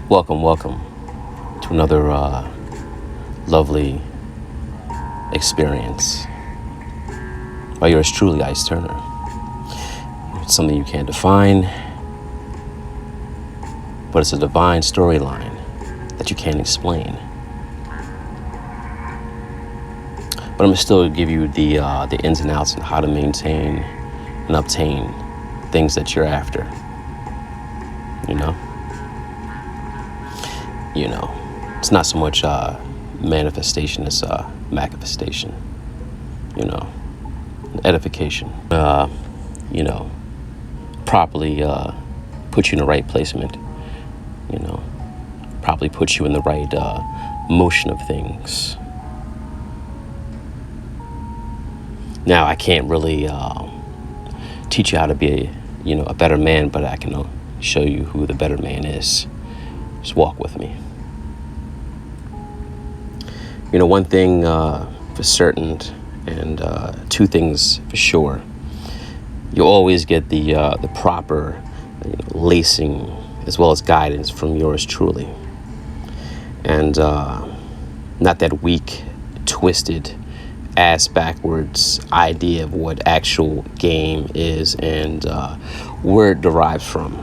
Welcome to another lovely experience by yours truly, Ice Turner. It's something you can't define, but it's a divine storyline that you can't explain. But I'm gonna still give you the ins and outs and how to maintain and obtain things that you're after. It's not so much manifestation as manifestation. Edification. Properly put you in the right placement. Probably put you in the right motion of things. Now, I can't really teach you how to be a better man, but I can show you who the better man is. Just walk with me. One thing for certain, and two things for sure. You always get the proper lacing as well as guidance from yours truly, and not that weak, twisted, ass backwards idea of what actual game is and where it derives from.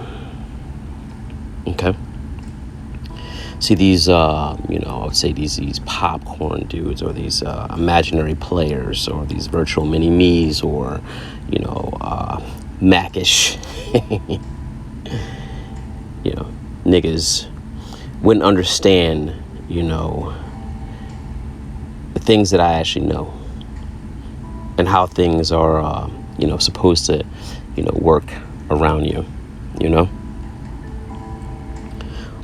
Okay. See, these, I would say these popcorn dudes, or these imaginary players, or these virtual mini-me's, or, Mackish, niggas wouldn't understand, the things that I actually know, and how things are, supposed to, work around you,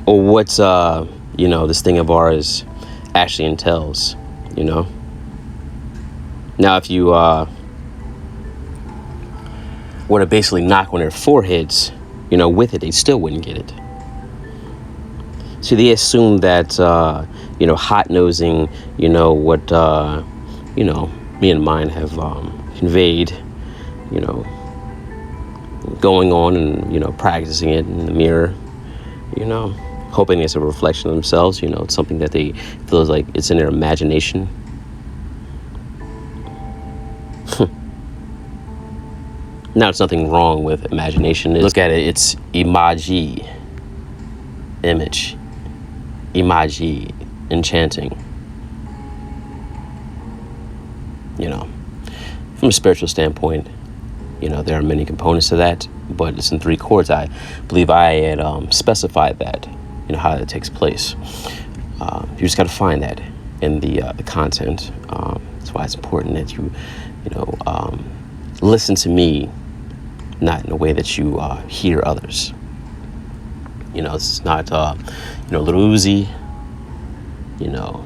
or what's this thing of ours actually entails. Now, if you were to basically knock on their foreheads with it, they still wouldn't get it. See, they assume that hot-nosing what me and mine have conveyed, going on and practicing it in the mirror, hoping it's a reflection of themselves. It's something that they feel like it's in their imagination. Now, it's nothing wrong with imagination. Look at it, it's image, enchanting. From a spiritual standpoint, there are many components to that, but it's in three chords. I believe I had specified that, how that takes place. You just got to find that in the content. That's why it's important that you, listen to me, not in a way that you hear others. This is not, Little Uzi, Little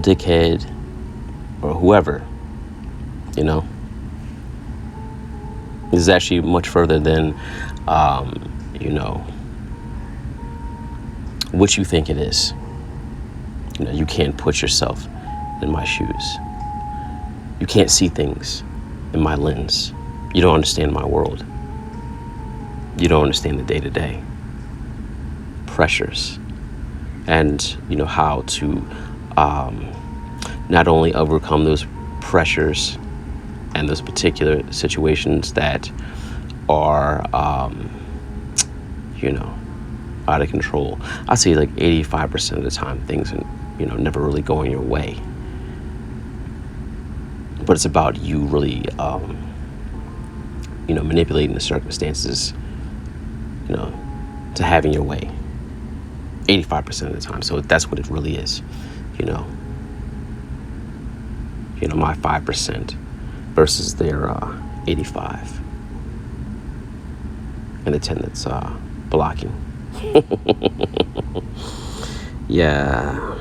Dickhead, or whoever, This is actually much further than, what you think it is. You can't put yourself in my shoes. You can't see things in my lens. You don't understand my world. You don't understand the day-to-day pressures, and how to not only overcome those pressures and those particular situations that are out of control. I say like 85% of the time things are never really going your way, but it's about you really manipulating the circumstances to having your way 85% of the time. So that's what it really is. My 5% versus their 85, and the 10 that's blocking. Yeah.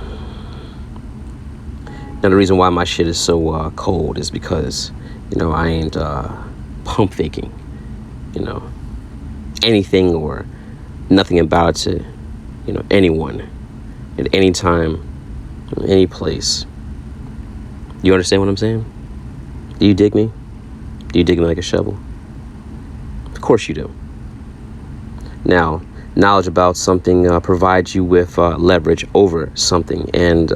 Now, the reason why my shit is so cold is because I ain't pump faking anything or nothing about it to anyone at any time, any place. You understand what I'm saying? Do you dig me? Do you dig me like a shovel? Of course you do. Now, Knowledge about something provides you with leverage over something, and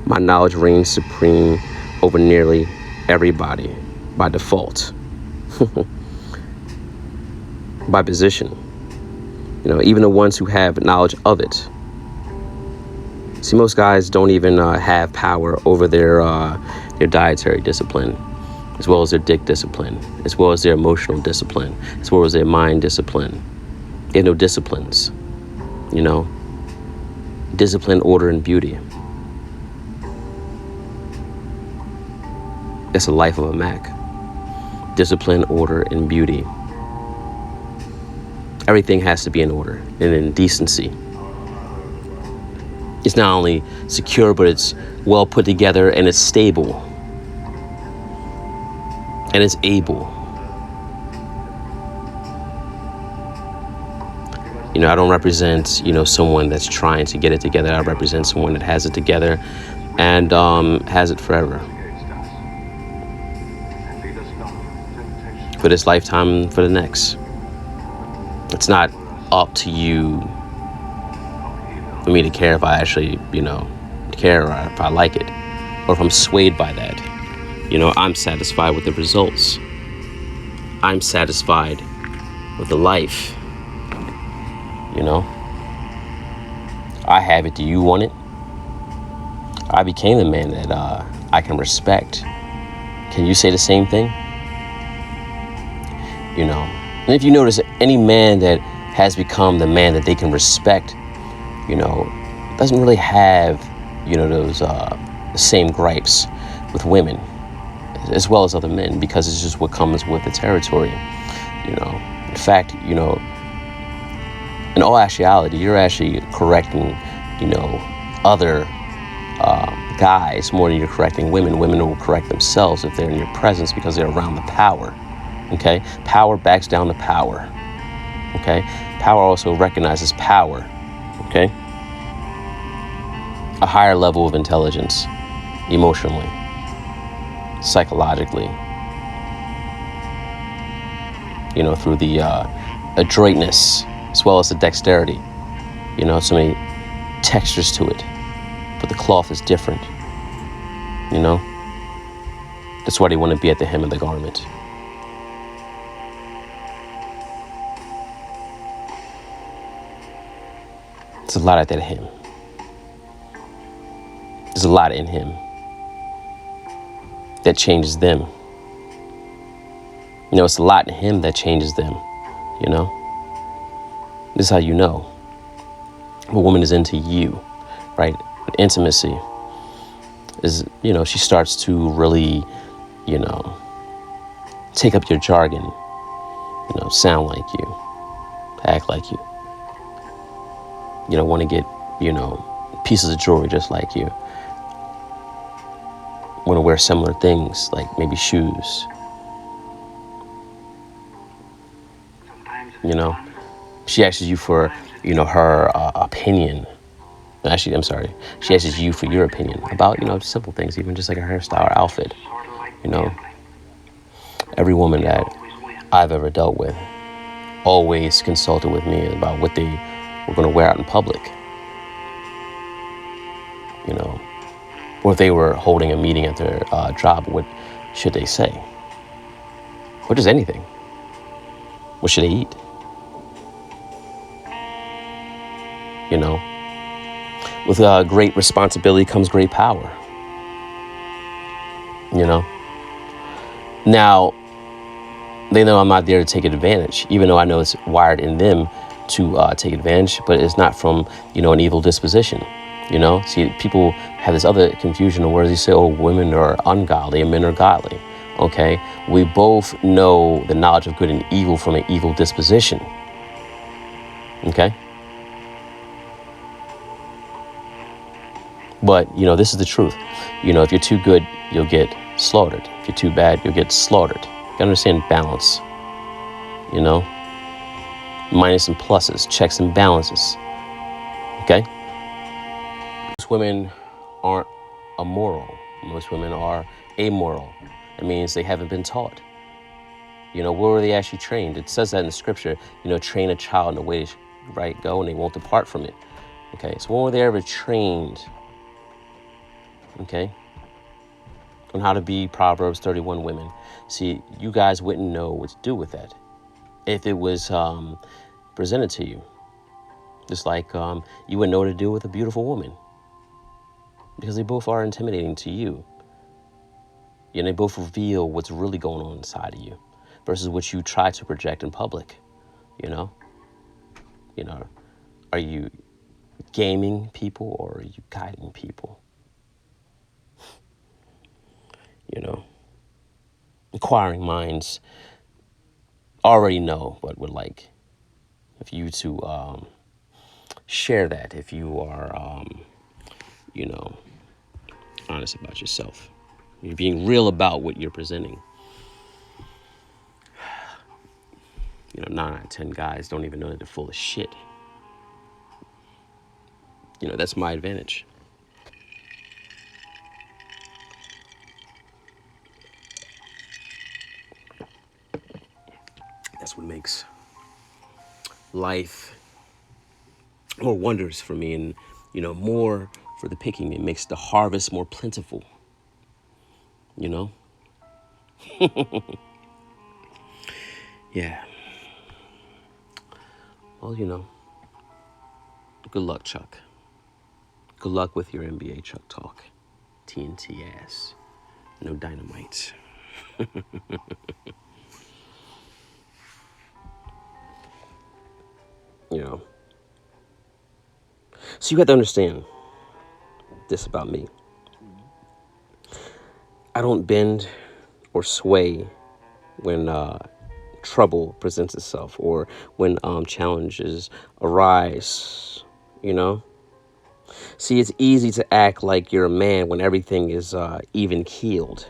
my knowledge reigns supreme over nearly everybody by default, by position. Even the ones who have knowledge of it. See, most guys don't even have power over their dietary discipline, as well as their dick discipline, as well as their emotional discipline, as well as their mind discipline. They have no disciplines, discipline, order, and beauty. That's the life of a Mac. Discipline, order, and beauty. Everything has to be in order and in decency. It's not only secure, but it's well put together, and it's stable. And it's able. I don't represent, someone that's trying to get it together. I represent someone that has it together and has it forever. For this lifetime and for the next. It's not up to you for me to care if I actually, care, or if I like it, or if I'm swayed by that. I'm satisfied with the results. I'm satisfied with the life. I have it. Do you want it? I became the man that I can respect. Can you say the same thing? And if you notice, any man that has become the man that they can respect, doesn't really have, those the same gripes with women, as well as other men, because it's just what comes with the territory. In fact, in all actuality, you're actually correcting, other guys more than you're correcting women. Women will correct themselves if they're in your presence because they're around the power. Okay? Power backs down to power. Okay? Power also recognizes power. Okay? A higher level of intelligence, emotionally, psychologically, through the adroitness as well as the dexterity. So many textures to it, but the cloth is different. That's why they want to be at the hem of the garment. There's a lot at that hem. There's a lot in him that changes them. It's a lot in him that changes them. This is how you know a woman is into you, right? Intimacy is, she starts to really, take up your jargon, sound like you, act like you. Want to get, pieces of jewelry just like you. Want to wear similar things, like maybe shoes. She asks you for, her opinion. Actually, I'm sorry. She asks you for your opinion about, simple things, even just like a hairstyle or outfit. Every woman that I've ever dealt with always consulted with me about what they were going to wear out in public. Or if they were holding a meeting at their job, what should they say? Or just anything. What should they eat? With great responsibility comes great power. Now, they know I'm not there to take advantage, even though I know it's wired in them to take advantage, but it's not from, an evil disposition. See, people have this other confusion of where they say, oh, women are ungodly and men are godly. Okay, we both know the knowledge of good and evil from an evil disposition. Okay. But, this is the truth. If you're too good, you'll get slaughtered. If you're too bad, you'll get slaughtered. You gotta understand balance. Minus and pluses, checks and balances. Okay? Most women aren't immoral. Most women are amoral. It means they haven't been taught. Where were they actually trained? It says that in the scripture, train a child in the way right, go, and they won't depart from it. Okay, so when were they ever trained, okay, on how to be Proverbs 31 women? See, you guys wouldn't know what to do with that if it was presented to you. Just like you wouldn't know what to do with a beautiful woman, because they both are intimidating to you. And they both reveal what's really going on inside of you versus what you try to project in public. You know, you know, are you gaming people or are you guiding people? You know, inquiring minds already know what would like if you to share that, if you are, you know, honest about yourself. You're being real about what you're presenting. 9 out of 10 guys don't even know that they're full of shit. That's my advantage. That's what makes life more wonders for me, and more for the picking. It makes the harvest more plentiful. You know, yeah. Well, good luck, Chuck. Good luck with your NBA Chuck talk. TNT ass. No dynamite. you know. So you got to understand this about me. I don't bend or sway when trouble presents itself or when challenges arise. See, it's easy to act like you're a man when everything is even keeled.